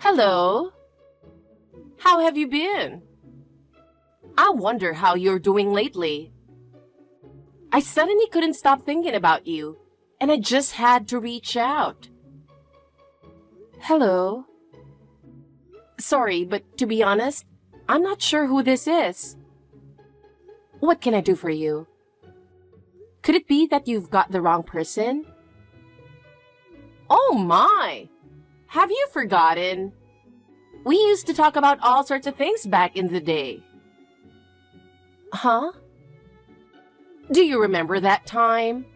Hello. How have you been? I wonder how you're doing lately. I suddenly couldn't stop thinking about you, and I just had to reach out. Hello. Sorry, but to be honest, I'm not sure who this is. What can I do for you? Could it be that you've got the wrong person? Oh my! Have you forgotten? We used to talk about all sorts of things back in the day. Huh? Do you remember that time?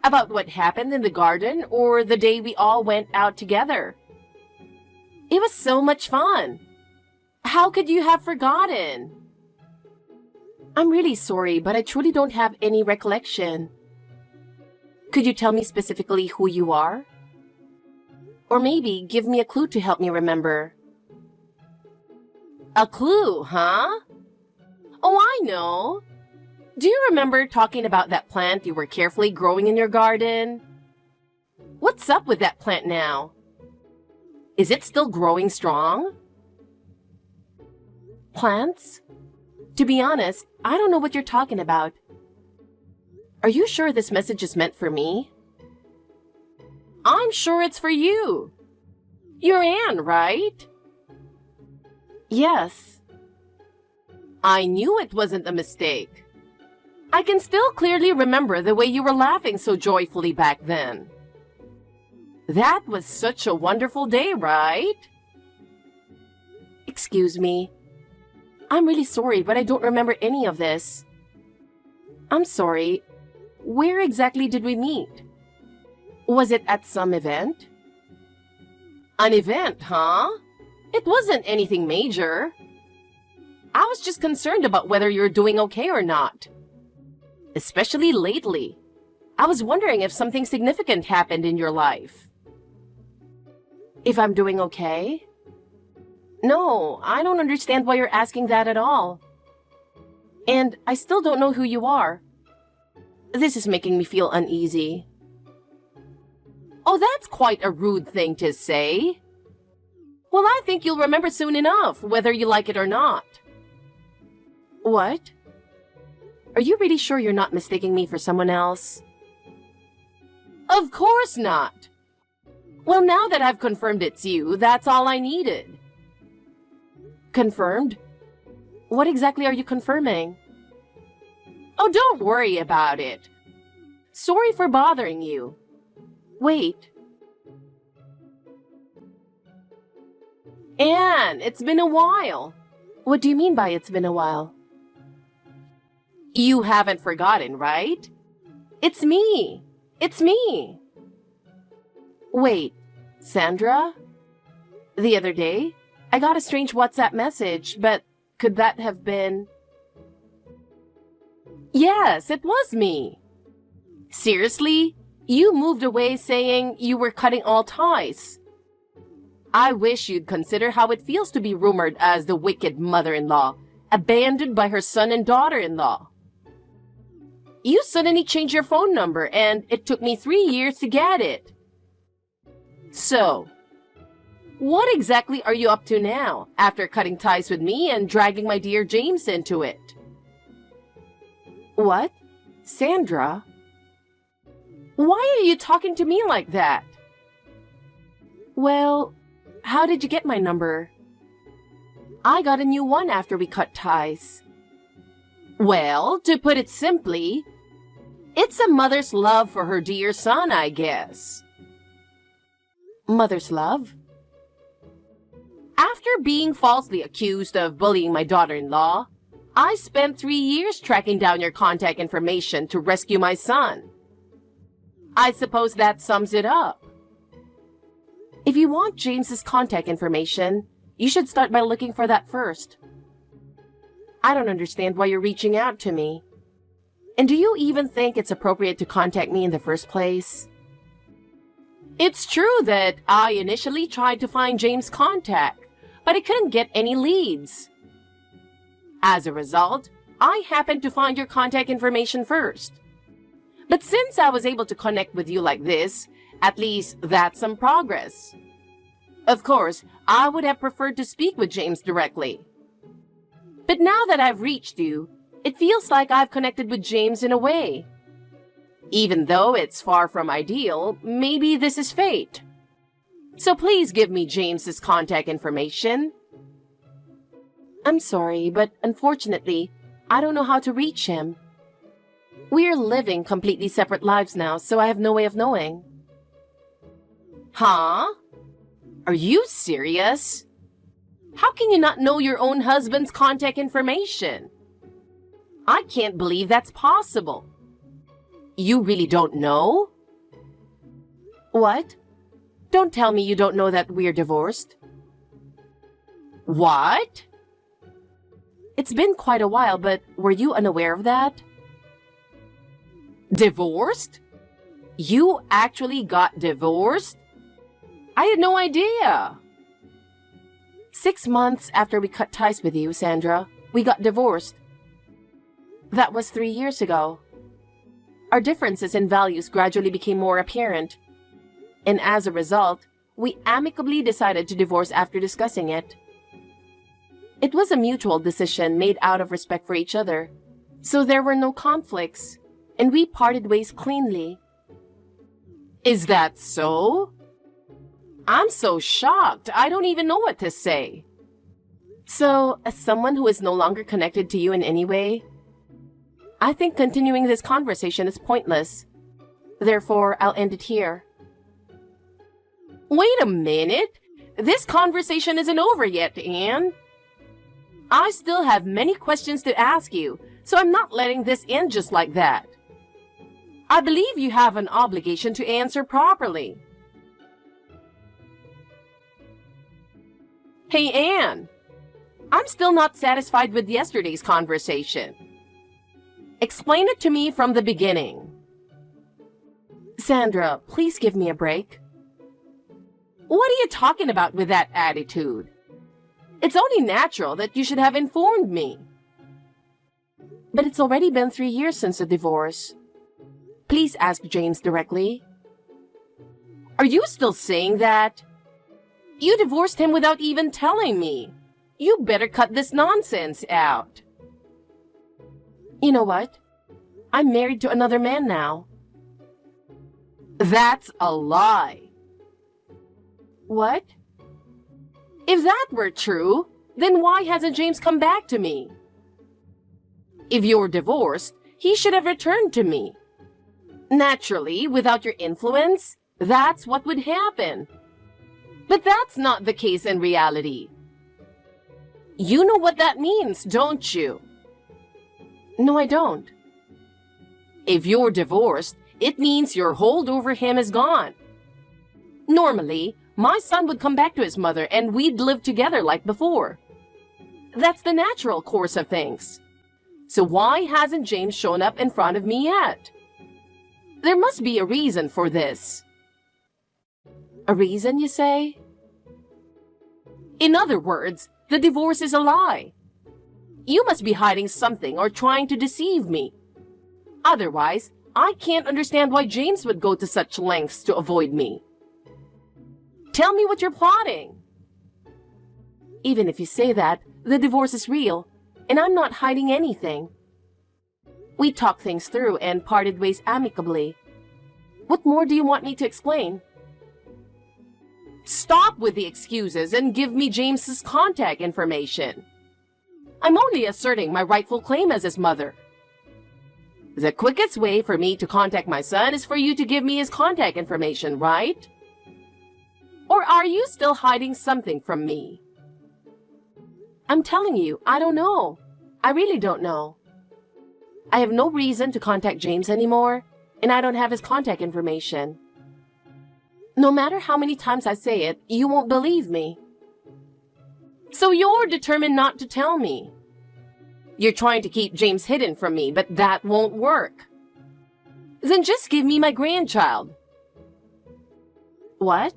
About what happened in the garden or the day we all went out together? It was so much fun. How could you have forgotten? I'm really sorry, but I truly don't have any recollection. Could you tell me specifically who you are? Or maybe give me a clue to help me remember. A clue, huh? Oh, I know. Do you remember talking about that plant you were carefully growing in your garden? What's up with that plant now? Is it still growing strong? Plants? To be honest, I don't know what you're talking about. Are you sure this message is meant for me? I'm sure it's for you. You're Anne, right? Yes. I knew it wasn't a mistake. I can still clearly remember the way you were laughing so joyfully back then. That was such a wonderful day, right? Excuse me. I'm really sorry, but I don't remember any of this. I'm sorry. Where exactly did we meet? Was it at some event? An event, huh? It wasn't anything major. I was just concerned about whether you're doing okay or not. Especially lately. I was wondering if something significant happened in your life. If I'm doing okay? No, I don't understand why you're asking that at all. And I still don't know who you are. This is making me feel uneasy. Oh, that's quite a rude thing to say. Well, I think you'll remember soon enough, whether you like it or not. What? Are you really sure you're not mistaking me for someone else? Of course not. Well, now that I've confirmed it's you, that's all I needed. Confirmed? What exactly are you confirming? Oh, don't worry about it. Sorry for bothering you. Wait. Anne, it's been a while. What do you mean by it's been a while? You haven't forgotten, right? It's me. It's me. Wait, Sandra? The other day, I got a strange WhatsApp message, but could that have been... Yes, it was me. Seriously? You moved away saying you were cutting all ties. I wish you'd consider how it feels to be rumored as the wicked mother-in-law, abandoned by her son and daughter-in-law. You suddenly changed your phone number, and it took me 3 years to get it. So, what exactly are you up to now, after cutting ties with me and dragging my dear James into it? What? Sandra? Why are you talking to me like that? Well, how did you get my number? I got a new one after we cut ties. Well, to put it simply, it's a mother's love for her dear son, I guess. Mother's love? After being falsely accused of bullying my daughter-in-law, I spent 3 years tracking down your contact information to rescue my son. I suppose that sums it up. If you want James's contact information, you should start by looking for that first. I don't understand why you're reaching out to me. And do you even think it's appropriate to contact me in the first place? It's true that I initially tried to find James' contact, but I couldn't get any leads. As a result, I happened to find your contact information first. But since I was able to connect with you like this, at least that's some progress. Of course, I would have preferred to speak with James directly. But now that I've reached you, it feels like I've connected with James in a way. Even though it's far from ideal, maybe this is fate. So please give me James's contact information. I'm sorry, but unfortunately, I don't know how to reach him. We're living completely separate lives now, so I have no way of knowing. Huh? Are you serious? How can you not know your own husband's contact information? I can't believe that's possible. You really don't know? What? Don't tell me you don't know that we're divorced. What? It's been quite a while, but were you unaware of that? Divorced? You actually got divorced? I had no idea. 6 months after we cut ties with you, Sandra, we got divorced. That was 3 years ago. Our differences in values gradually became more apparent. And as a result, we amicably decided to divorce after discussing it. It was a mutual decision made out of respect for each other, so there were no conflicts, and we parted ways cleanly. Is that so? I'm so shocked, I don't even know what to say. So, as someone who is no longer connected to you in any way, I think continuing this conversation is pointless. Therefore, I'll end it here. Wait a minute! This conversation isn't over yet, Anne. I still have many questions to ask you, so I'm not letting this end just like that. I believe you have an obligation to answer properly. Hey, Anne. I'm still not satisfied with yesterday's conversation. Explain it to me from the beginning. Sandra, please give me a break. What are you talking about with that attitude? It's only natural that you should have informed me. But it's already been 3 years since the divorce. Please ask James directly. Are you still saying that? You divorced him without even telling me. You better cut this nonsense out. You know what? I'm married to another man now. That's a lie. What? If that were true, then why hasn't James come back to me? If you're divorced, he should have returned to me. Naturally, without your influence, that's what would happen. But that's not the case in reality. You know what that means, don't you? No, I don't. If you're divorced, it means your hold over him is gone. Normally, my son would come back to his mother and we'd live together like before. That's the natural course of things. So why hasn't James shown up in front of me yet? There must be a reason for this. A reason, you say? In other words, the divorce is a lie. You must be hiding something or trying to deceive me. Otherwise, I can't understand why James would go to such lengths to avoid me. Tell me what you're plotting. Even if you say that, the divorce is real, and I'm not hiding anything. We talked things through and parted ways amicably. What more do you want me to explain? Stop with the excuses and give me James's contact information. I'm only asserting my rightful claim as his mother. The quickest way for me to contact my son is for you to give me his contact information, right? Or are you still hiding something from me? I'm telling you, I don't know. I really don't know. I have no reason to contact James anymore, and I don't have his contact information. No matter how many times I say it, you won't believe me. So you're determined not to tell me. You're trying to keep James hidden from me, but that won't work. Then just give me my grandchild. What?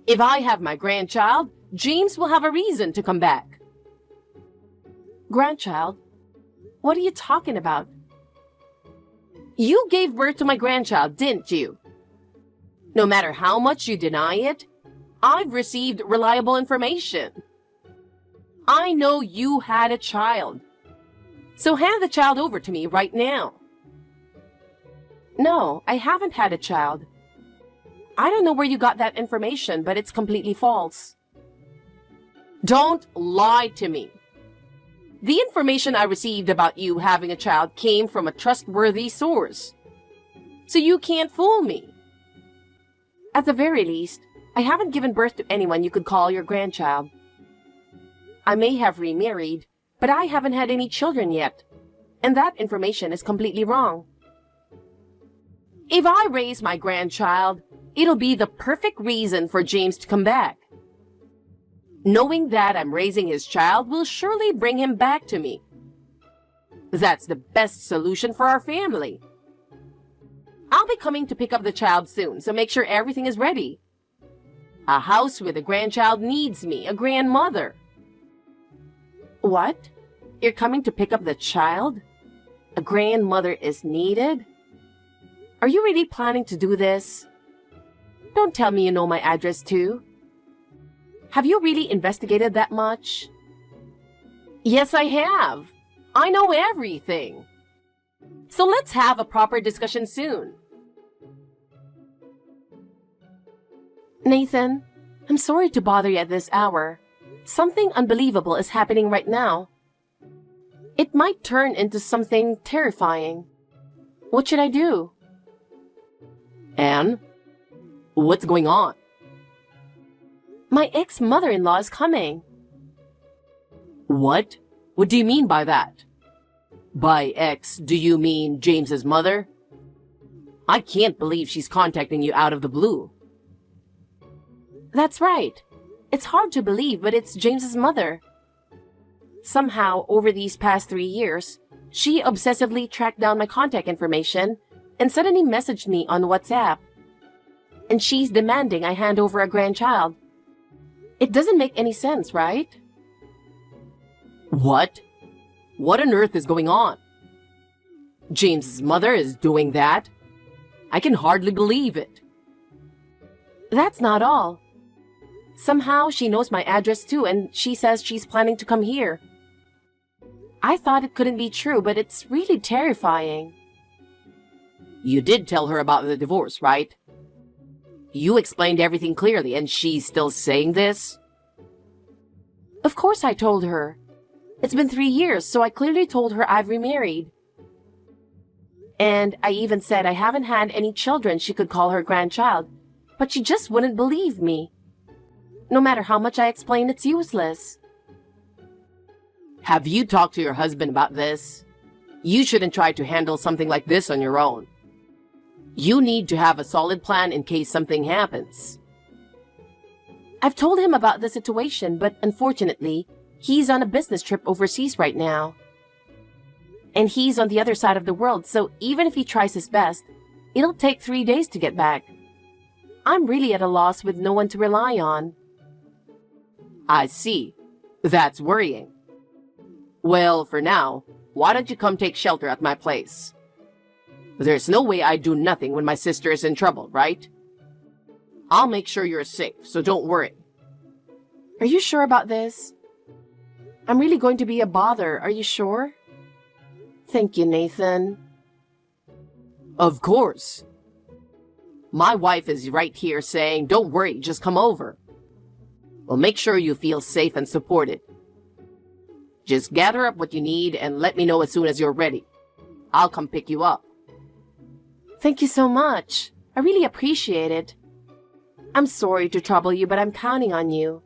If I have my grandchild, James will have a reason to come back. Grandchild? What are you talking about? You gave birth to my grandchild, didn't you? No matter how much you deny it, I've received reliable information. I know you had a child. So hand the child over to me right now. No, I haven't had a child. I don't know where you got that information, but it's completely false. Don't lie to me. The information I received about you having a child came from a trustworthy source. So you can't fool me. At the very least, I haven't given birth to anyone you could call your grandchild. I may have remarried, but I haven't had any children yet, and that information is completely wrong. If I raise my grandchild, it'll be the perfect reason for James to come back. Knowing that I'm raising his child will surely bring him back to me. That's the best solution for our family. I'll be coming to pick up the child soon, so make sure everything is ready. A house with a grandchild needs me, a grandmother. What? You're coming to pick up the child? A grandmother is needed? Are you really planning to do this? Don't tell me you know my address too. Have you really investigated that much? Yes, I have. I know everything. So let's have a proper discussion soon. Nathan, I'm sorry to bother you at this hour. Something unbelievable is happening right now. It might turn into something terrifying. What should I do? Anne, what's going on? My ex-mother-in-law is coming. What? What do you mean by that? By ex, do you mean James's mother? I can't believe she's contacting you out of the blue. That's right. It's hard to believe, but it's James's mother. Somehow, over these past 3 years, she obsessively tracked down my contact information and suddenly messaged me on WhatsApp. And she's demanding I hand over a grandchild. It doesn't make any sense, right? What? What on earth is going on? James's mother is doing that? I can hardly believe it. That's not all. Somehow she knows my address too, and she says she's planning to come here. I thought it couldn't be true, but it's really terrifying. You did tell her about the divorce, right? You explained everything clearly, and she's still saying this? Of course I told her. It's been 3 years, so I clearly told her I've remarried. And I even said I haven't had any children she could call her grandchild, but she just wouldn't believe me. No matter how much I explain, it's useless. Have you talked to your husband about this? You shouldn't try to handle something like this on your own. You need to have a solid plan in case something happens. I've told him about the situation, but unfortunately, he's on a business trip overseas right now. And he's on the other side of the world, so even if he tries his best, it'll take 3 days to get back. I'm really at a loss with no one to rely on. I see. That's worrying. Well, for now, why don't you come take shelter at my place? There's no way I'd do nothing when my sister is in trouble, right? I'll make sure you're safe, so don't worry. Are you sure about this? I'm really going to be a bother, are you sure? Thank you, Nathan. Of course. My wife is right here saying, don't worry, just come over. Well, make sure you feel safe and supported. Just gather up what you need and let me know as soon as you're ready. I'll come pick you up. Thank you so much. I really appreciate it. I'm sorry to trouble you, but I'm counting on you.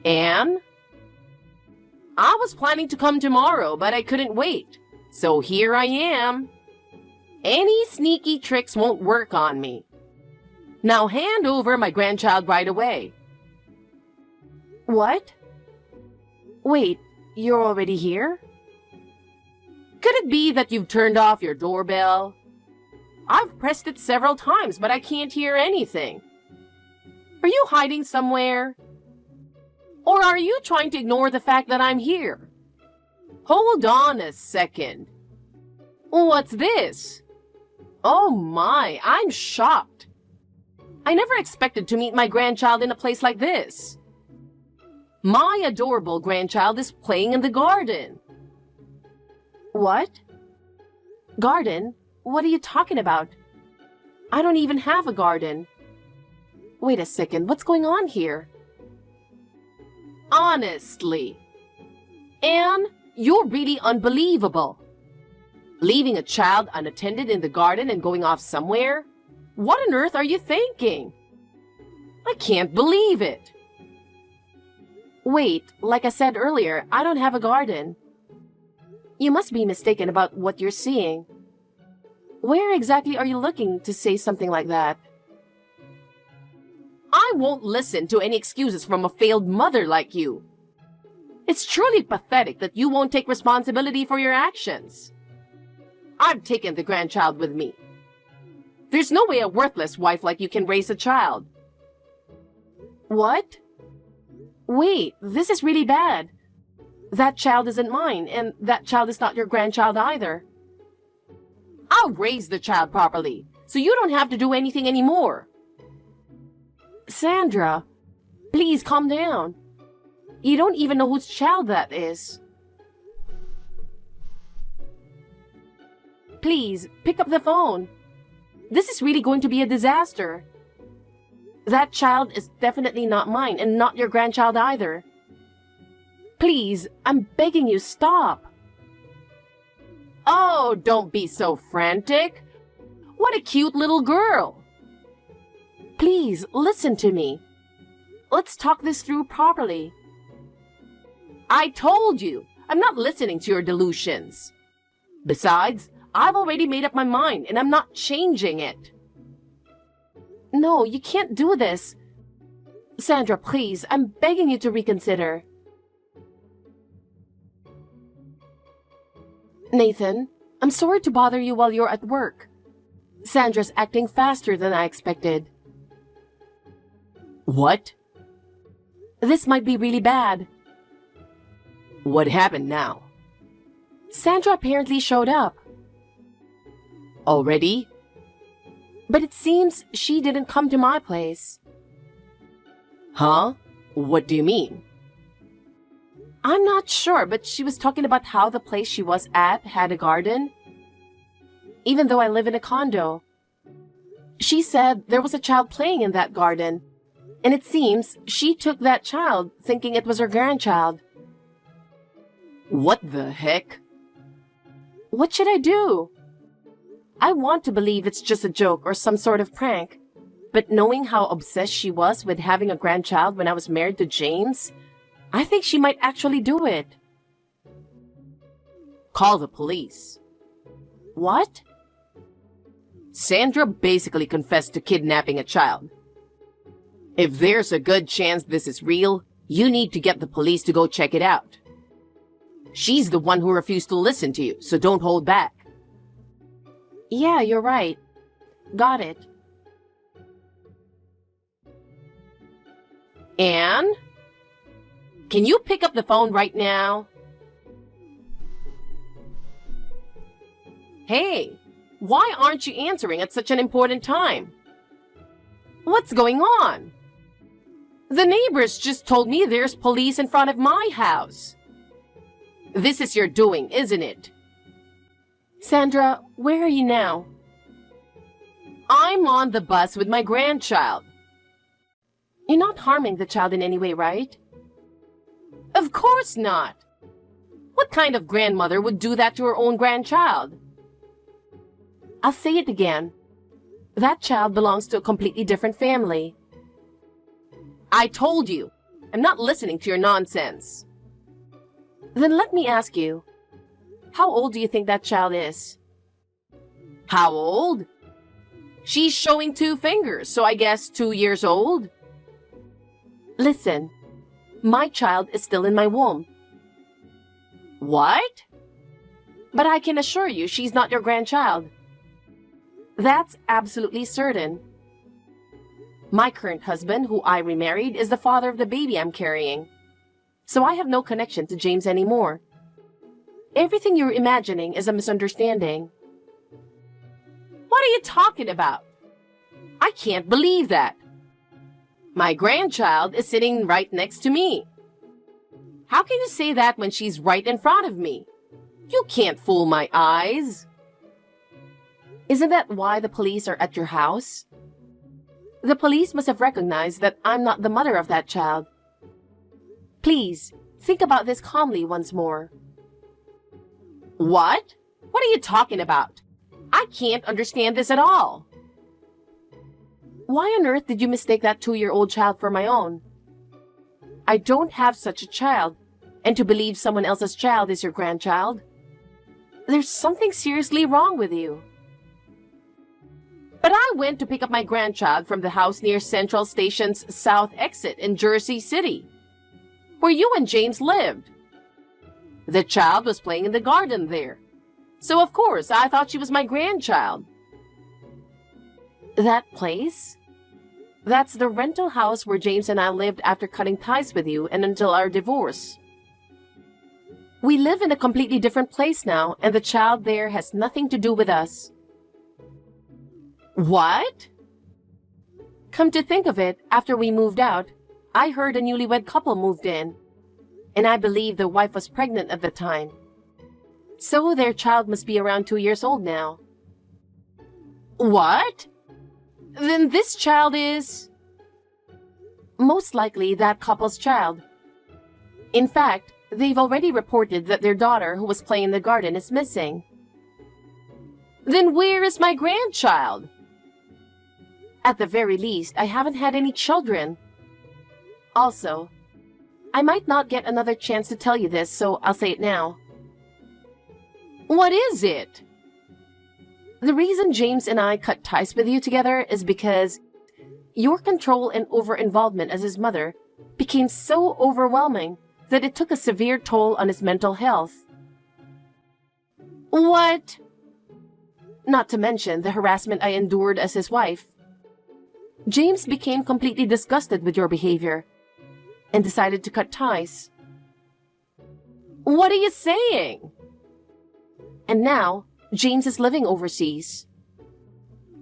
Anne? I was planning to come tomorrow, but I couldn't wait. So here I am. Any sneaky tricks won't work on me. Now hand over my grandchild right away. What? Wait, you're already here? Could it be that you've turned off your doorbell? I've pressed it several times, but I can't hear anything. Are you hiding somewhere? Or are you trying to ignore the fact that I'm here? Hold on a second. What's this? Oh my, I'm shocked. I never expected to meet my grandchild in a place like this. My adorable grandchild is playing in the garden. What? Garden? What are you talking about? I don't even have a garden. Wait a second, what's going on here? Honestly. Anne, you're really unbelievable. Leaving a child unattended in the garden and going off somewhere? What on earth are you thinking? I can't believe it. Wait, like I said earlier, I don't have a garden. You must be mistaken about what you're seeing. Where exactly are you looking to say something like that? I won't listen to any excuses from a failed mother like you. It's truly pathetic that you won't take responsibility for your actions. I've taken the grandchild with me. There's no way a worthless wife like you can raise a child. What? Wait, this is really bad. That child isn't mine, and that child is not your grandchild either. I'll raise the child properly, so you don't have to do anything anymore. Sandra, please calm down. You don't even know whose child that is. Please, pick up the phone. This is really going to be a disaster. That child is definitely not mine and not your grandchild either. Please, I'm begging you, stop. Oh, don't be so frantic. What a cute little girl. Please, listen to me. Let's talk this through properly. I told you, I'm not listening to your delusions. Besides, I've already made up my mind and I'm not changing it. No, you can't do this. Sandra, please, I'm begging you to reconsider. Nathan, I'm sorry to bother you while you're at work. Sandra's acting faster than I expected. What? This might be really bad. What happened now? Sandra apparently showed up. Already? But it seems she didn't come to my place. Huh? What do you mean? I'm not sure, but she was talking about how the place she was at had a garden. Even though I live in a condo. She said there was a child playing in that garden, and it seems she took that child thinking it was her grandchild. What the heck? What should I do? I want to believe it's just a joke or some sort of prank, but knowing how obsessed she was with having a grandchild when I was married to James, I think she might actually do it. Call the police. What? Sandra basically confessed to kidnapping a child. If there's a good chance this is real, you need to get the police to go check it out. She's the one who refused to listen to you, so don't hold back. Yeah, you're right. Got it. Anne? Can you pick up the phone right now? Hey, why aren't you answering at such an important time? What's going on? The neighbors just told me there's police in front of my house. This is your doing, isn't it? Sandra, where are you now? I'm on the bus with my grandchild. You're not harming the child in any way, right? Of course not. What kind of grandmother would do that to her own grandchild? I'll say it again. That child belongs to a completely different family. I told you, I'm not listening to your nonsense. Then let me ask you, how old do you think that child is? How old? She's showing 2 fingers, so I guess 2 years old. Listen, my child is still in my womb. What? But I can assure you she's not your grandchild. That's absolutely certain. My current husband, who I remarried, is the father of the baby I'm carrying. So I have no connection to James anymore. Everything you're imagining is a misunderstanding. What are you talking about? I can't believe that. My grandchild is sitting right next to me. How can you say that when she's right in front of me? You can't fool my eyes. Isn't that why the police are at your house? The police must have recognized that I'm not the mother of that child. Please, think about this calmly once more. What? What are you talking about? I can't understand this at all. Why on earth did you mistake that 2-year-old child for my own? I don't have such a child, and to believe someone else's child is your grandchild. There's something seriously wrong with you. But I went to pick up my grandchild from the house near Central Station's south exit in Jersey City, where you and James lived. The child was playing in the garden there, so of course I thought she was my grandchild. That place? That's the rental house where James and I lived after cutting ties with you and until our divorce. We live in a completely different place now, and the child there has nothing to do with us. What? Come to think of it, after we moved out, I heard a newlywed couple moved in, and I believe the wife was pregnant at the time. So their child must be around 2 years old now. What? Then this child is... Most likely that couple's child. In fact, they've already reported that their daughter who was playing in the garden is missing. Then where is my grandchild? At the very least, I haven't had any children. Also, I might not get another chance to tell you this, so I'll say it now. What is it? The reason James and I cut ties with you together is because your control and over-involvement as his mother became so overwhelming that it took a severe toll on his mental health. What? Not to mention the harassment I endured as his wife. James became completely disgusted with your behavior and decided to cut ties. What are you saying? And now, James is living overseas.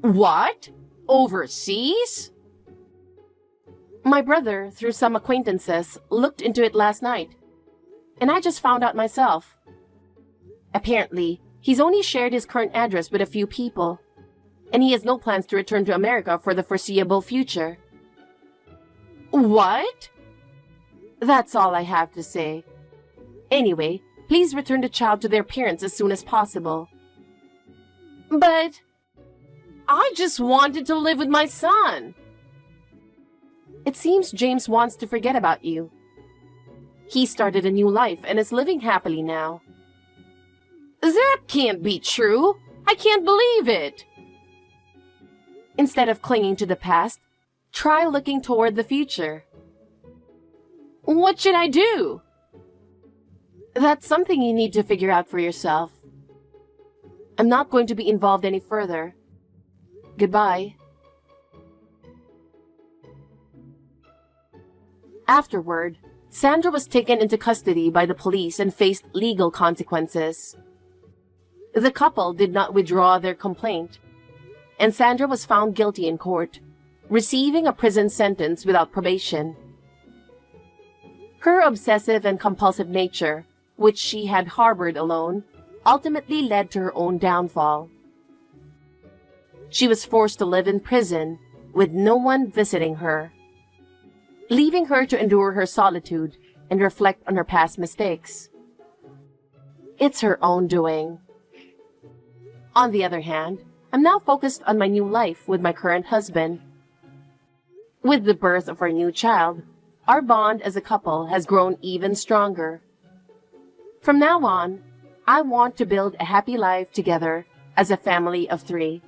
What? Overseas? My brother, through some acquaintances, looked into it last night, and I just found out myself. Apparently, he's only shared his current address with a few people, and he has no plans to return to America for the foreseeable future. What? That's all I have to say. Anyway, please return the child to their parents as soon as possible. But I just wanted to live with my son. It seems James wants to forget about you. He started a new life and is living happily now. That can't be true. I can't believe it. Instead of clinging to the past, try looking toward the future. What should I do? That's something you need to figure out for yourself. I'm not going to be involved any further. Goodbye. Afterward, Sandra was taken into custody by the police and faced legal consequences. The couple did not withdraw their complaint, and Sandra was found guilty in court, receiving a prison sentence without probation. Her obsessive and compulsive nature, which she had harbored alone, ultimately led to her own downfall. She was forced to live in prison with no one visiting her, leaving her to endure her solitude and reflect on her past mistakes. It's her own doing. On the other hand, I'm now focused on my new life with my current husband. With the birth of our new child, our bond as a couple has grown even stronger. From now on, I want to build a happy life together as a family of 3.